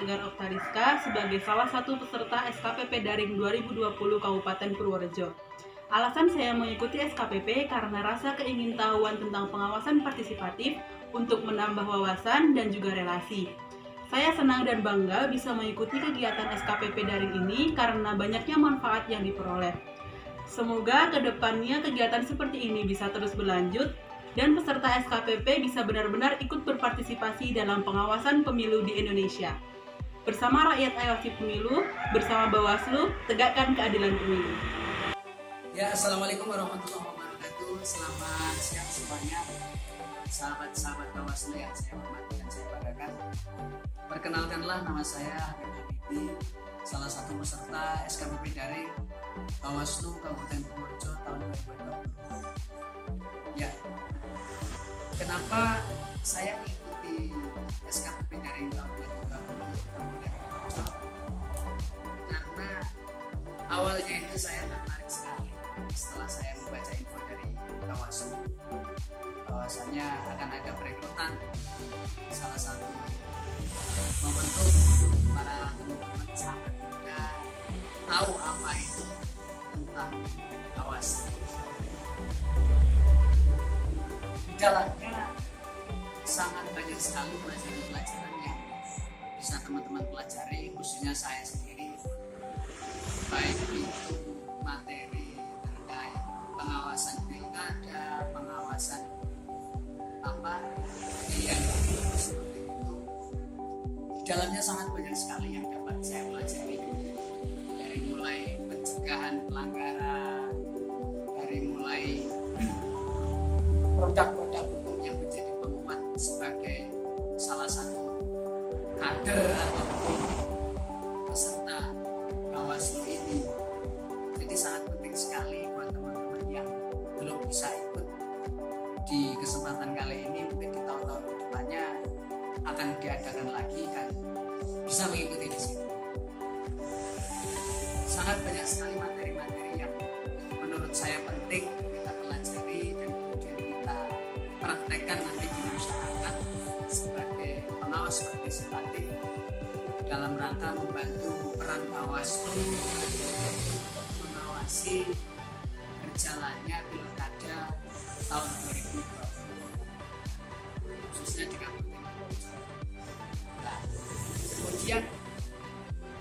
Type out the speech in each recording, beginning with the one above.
Tegar Oktariska sebagai salah satu peserta SKPP Daring 2020 Kabupaten Purworejo. Alasan saya mengikuti SKPP karena rasa keingintahuan tentang pengawasan partisipatif untuk menambah wawasan dan juga relasi. Saya senang dan bangga bisa mengikuti kegiatan SKPP Daring ini karena banyaknya manfaat yang diperoleh. Semoga kedepannya kegiatan seperti ini bisa terus berlanjut dan peserta SKPP bisa benar-benar ikut berpartisipasi dalam pengawasan pemilu di Indonesia. Bersama rakyat Ayawasi Pemilu, bersama Bawaslu, tegakkan keadilan pemilu. Ya, Assalamualaikum warahmatullahi wabarakatuh. Selamat siang semuanya, sahabat-sahabat Bawaslu yang saya hormati dan saya banggakan. Perkenalkanlah, nama saya Hakim Habibi, salah satu peserta SKPP Daring Bawaslu Kabupaten Purworejo tahun 2020. Ya, kenapa saya mengikuti SKPP Daring tahun 2020? Karena awalnya itu saya tertarik sekali setelah saya membaca info dari Bawaslu bahwasanya akan ada perekrutan salah satu membentuk para teman-teman sahabat muda tahu apa itu tentang Bawaslu. Di dalamnya sangat banyak sekali pelajaran-pelajaran yang bisa teman-teman pelajari, khususnya saya sendiri, baik itu materi terkait pengawasan pilkada, pengawasan pilihan seperti itu. Di dalamnya sangat banyak sekali yang dapat saya pelajari, dari mulai pencegahan pelanggaran, dari mulai produk-produk hukum yang menjadi penguat sebagai salah satu kader ataupun peserta Bawaslu ini. Jadi sangat penting sekali buat teman-teman yang belum bisa ikut di kesempatan kali ini, mungkin di tahun-tahun kedepannya akan diadakan lagi kan bisa mengikuti di sini. Sangat banyak sekali materi-materi yang menurut saya penting kita pelajari dan kemudian kita praktekkan nanti di masyarakat sebagai pengawas partisipatif dalam rangka membantu peran Bawaslu mengawasi berjalannya pilkada tahun 2020 khususnya di Kabupaten Purworejo. Nah, kemudian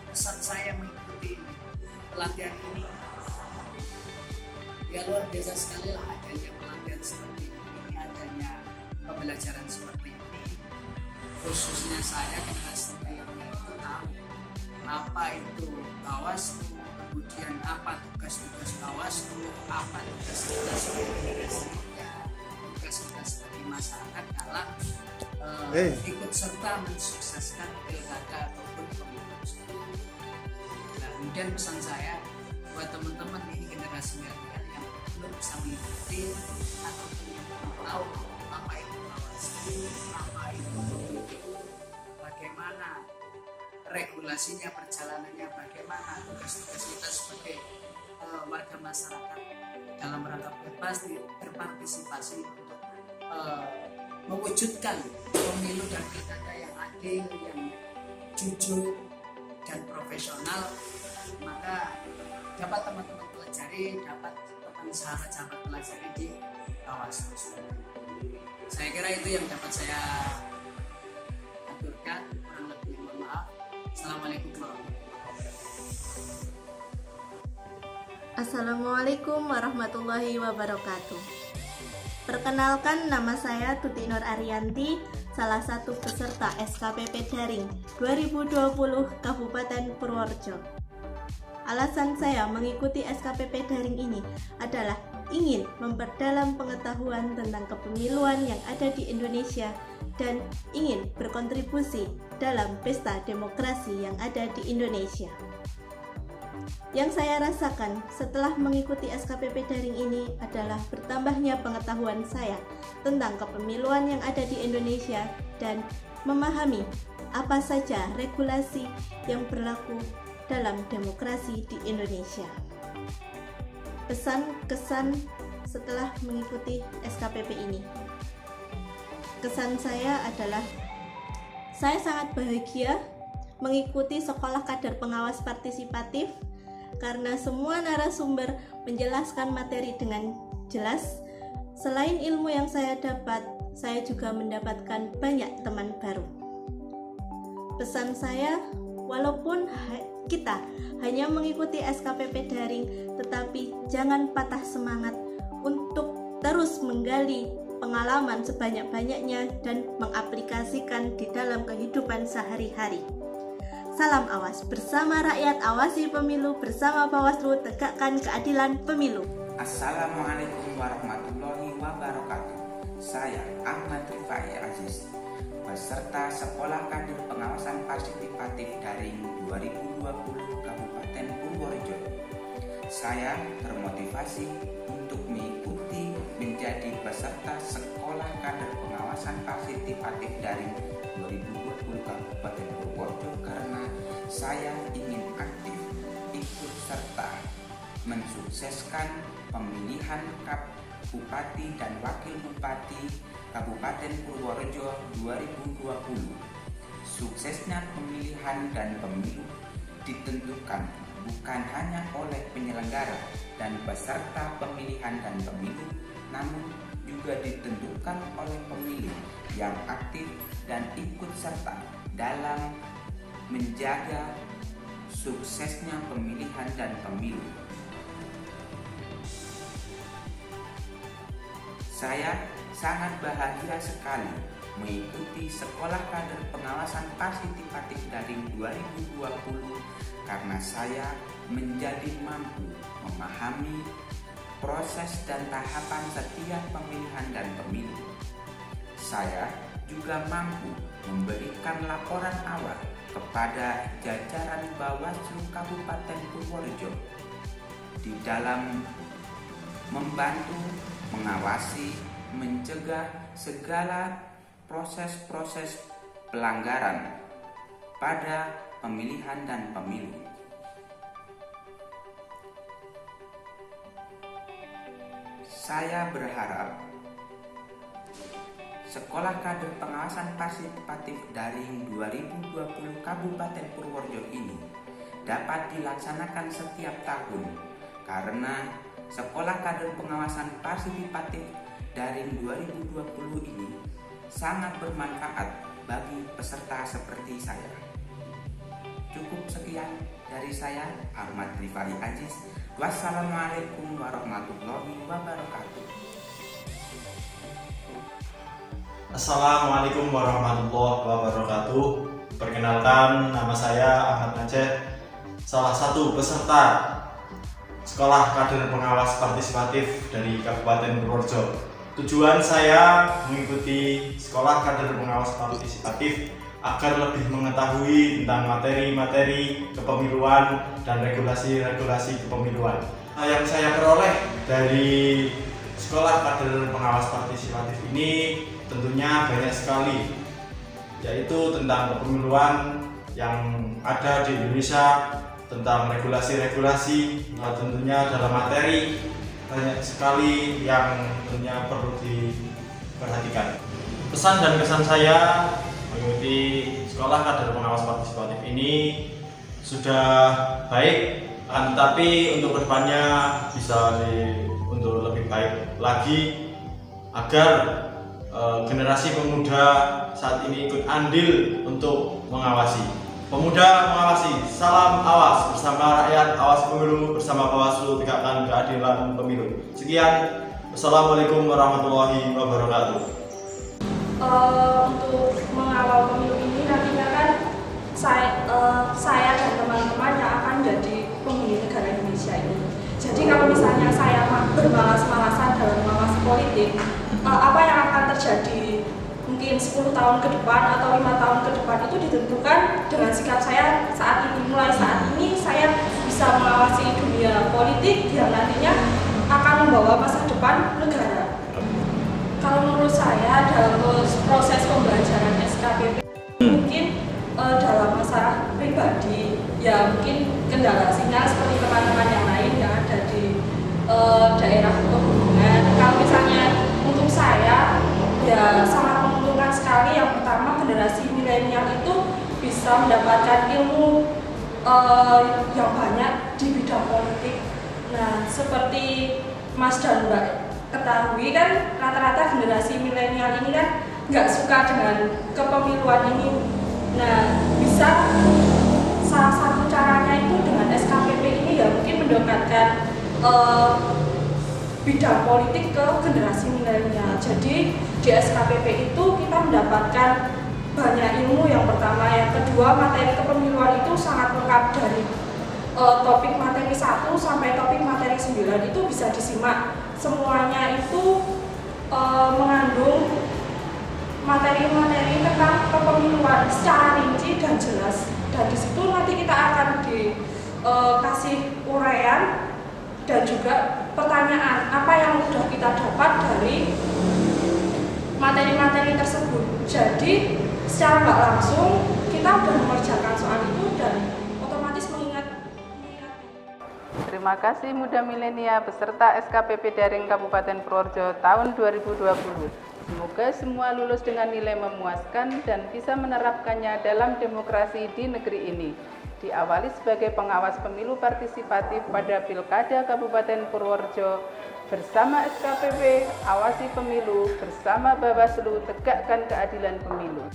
pesan saya mengikuti pelatihan ini, ya luar biasa sekali lah adanya pelatihan seperti ini, adanya pembelajaran seperti ini, khususnya saya generasi yang itu tahu apa itu Bawaslu, kemudian apa tugas-tugas Bawaslu, apa tugas-tugas tugas-tugas bagi masyarakat dalam ikut serta mensukseskan pilkada ataupun pemilu. Nah, kemudian pesan saya buat teman-teman ini generasi milenial yang belum bisa mengikuti ataupun yang belum tahu apa itu Bawaslu, apa itu bagaimana regulasinya, perjalanannya, bagaimana tugas-tugas kita sebagai warga masyarakat dalam rangka berpartisipasi untuk mewujudkan pemilu dan pilkada yang adil, yang jujur dan profesional. Maka dapat teman-teman pelajari, dapat teman sahabat-sahabat pelajari di Bawaslu. Saya kira itu yang dapat saya aturkan. Kurang lebih mohon maaf. Assalamualaikum warahmatullahi wabarakatuh. Assalamualaikum warahmatullahi wabarakatuh. Perkenalkan, nama saya Tuti Nur Arianti, salah satu peserta SKPP Daring 2020 Kabupaten Purworejo. Alasan saya mengikuti SKPP Daring ini adalah ingin memperdalam pengetahuan tentang kepemiluan yang ada di Indonesia dan ingin berkontribusi dalam pesta demokrasi yang ada di Indonesia. Yang saya rasakan setelah mengikuti SKPP Daring ini adalah bertambahnya pengetahuan saya tentang kepemiluan yang ada di Indonesia dan memahami apa saja regulasi yang berlaku dalam demokrasi di Indonesia. Pesan-kesan setelah mengikuti SKPP ini. Kesan saya adalah saya sangat bahagia mengikuti sekolah kader pengawas partisipatif karena semua narasumber menjelaskan materi dengan jelas. Selain ilmu yang saya dapat, saya juga mendapatkan banyak teman baru. Pesan saya, walaupun kita hanya mengikuti SKPP daring, tetapi jangan patah semangat untuk terus menggali pengalaman sebanyak-banyaknya dan mengaplikasikan di dalam kehidupan sehari-hari. Salam awas, bersama rakyat awasi pemilu, bersama Bawaslu tegakkan keadilan pemilu. Assalamualaikum warahmatullahi wabarakatuh. Saya Ahmad Rifai Aziz, peserta Sekolah Kader Pengawasan Partisipatif Daring 2020 Kabupaten Purworejo. Saya termotivasi untuk mengikuti menjadi peserta Sekolah Kader Pengawasan Partisipatif Daring 2020 Kabupaten Purworejo karena saya ingin aktif ikut serta mensukseskan pemilihan Bupati dan Wakil Bupati Kabupaten Purworejo 2020. Suksesnya pemilihan dan pemilu ditentukan bukan hanya oleh penyelenggara dan peserta pemilihan dan pemilu, namun juga ditentukan oleh pemilih yang aktif dan ikut serta dalam menjaga suksesnya pemilihan dan pemilu. Saya sangat bahagia sekali mengikuti Sekolah Kader Pengawasan Partisipatif Daring 2020 karena saya menjadi mampu memahami proses dan tahapan setiap pemilihan dan pemilu. Saya juga mampu memberikan laporan awal kepada jajaran Bawaslu Kabupaten Purworejo di dalam membantu, mengawasi, mencegah segala proses-proses pelanggaran pada pemilihan dan pemilu. Saya berharap Sekolah Kader Pengawasan Partisipatif Daring 2020 Kabupaten Purworejo ini dapat dilaksanakan setiap tahun karena Sekolah Kader Pengawasan Partisipatif Daring 2020 ini sangat bermanfaat bagi peserta seperti saya. Cukup sekian dari saya, Ahmad Rifai Aziz. Wassalamualaikum warahmatullahi wabarakatuh. Assalamualaikum warahmatullahi wabarakatuh. Perkenalkan, nama saya Ahmad Najeh, salah satu peserta Sekolah Kader Pengawas Partisipatif dari Kabupaten Purworejo. Tujuan saya mengikuti Sekolah Kader Pengawas Partisipatif agar lebih mengetahui tentang materi-materi kepemiluan dan regulasi-regulasi kepemiluan. Yang saya peroleh dari Sekolah Kader Pengawas Partisipatif ini tentunya banyak sekali, yaitu tentang kepemiluan yang ada di Indonesia, tentang regulasi-regulasi, tentunya dalam materi banyak sekali yang tentunya perlu diperhatikan. Pesan dan kesan saya mengikuti Sekolah Kader Pengawas Partisipatif ini sudah baik, tetapi untuk kedepannya bisa untuk lebih baik lagi agar generasi pemuda saat ini ikut andil untuk mengawasi. Pemuda mengawasi, salam awas, bersama rakyat awas pemilu, bersama Bawaslu tegakkan keadilan pemilu. Sekian, wassalamualaikum warahmatullahi wabarakatuh. Untuk mengawal pemilu ini nantinya kan saya dan teman-teman yang akan jadi pemimpin negara Indonesia ini. Jadi kalau misalnya saya bermalas-malasan dalam mengawasi politik, apa yang akan terjadi mungkin 10 tahun ke depan atau 5 tahun ke depan itu ditentukan dengan sikap saya saat ini. Mulai saat ini saya bisa mengawasi dunia politik yang nantinya akan membawa masa depan negara. Kalau menurut saya dalam proses pembelajaran SKPP mungkin dalam masalah pribadi ya mungkin kendala sinyal seperti teman-teman yang lain yang ada di daerah pegunungan. Kalau misalnya untuk saya ya sangat menguntungkan sekali. Yang pertama, generasi milenial itu bisa mendapatkan ilmu yang banyak di bidang politik. Nah, seperti Mas dan Mbak ketahui kan, rata-rata generasi milenial ini kan nggak suka dengan kepemiluan ini. Nah, bisa salah satu caranya itu dengan SKPP ini ya mungkin mendekatkan bidang politik ke generasi milenial. Jadi di SKPP itu kita mendapatkan banyak ilmu. Yang pertama, yang kedua, materi kepemiluan itu sangat lengkap dari topik materi 1 sampai topik materi 9 itu bisa disimak. Semuanya itu mengandung materi-materi tentang kepemiluan secara rinci dan jelas. Dan di situ nanti kita akan dikasih uraian dan juga pertanyaan apa yang sudah kita dapat dari materi-materi tersebut. Jadi secara nggak langsung kita sudah mengerjakan soal itu dan otomatis mengingat. Terima kasih Muda Milenia beserta SKPP Daring Kabupaten Purworejo tahun 2020. Semoga semua lulus dengan nilai memuaskan dan bisa menerapkannya dalam demokrasi di negeri ini. Diawali sebagai pengawas pemilu partisipatif pada Pilkada Kabupaten Purworejo, bersama SKPP, awasi pemilu, bersama Bawaslu, tegakkan keadilan pemilu.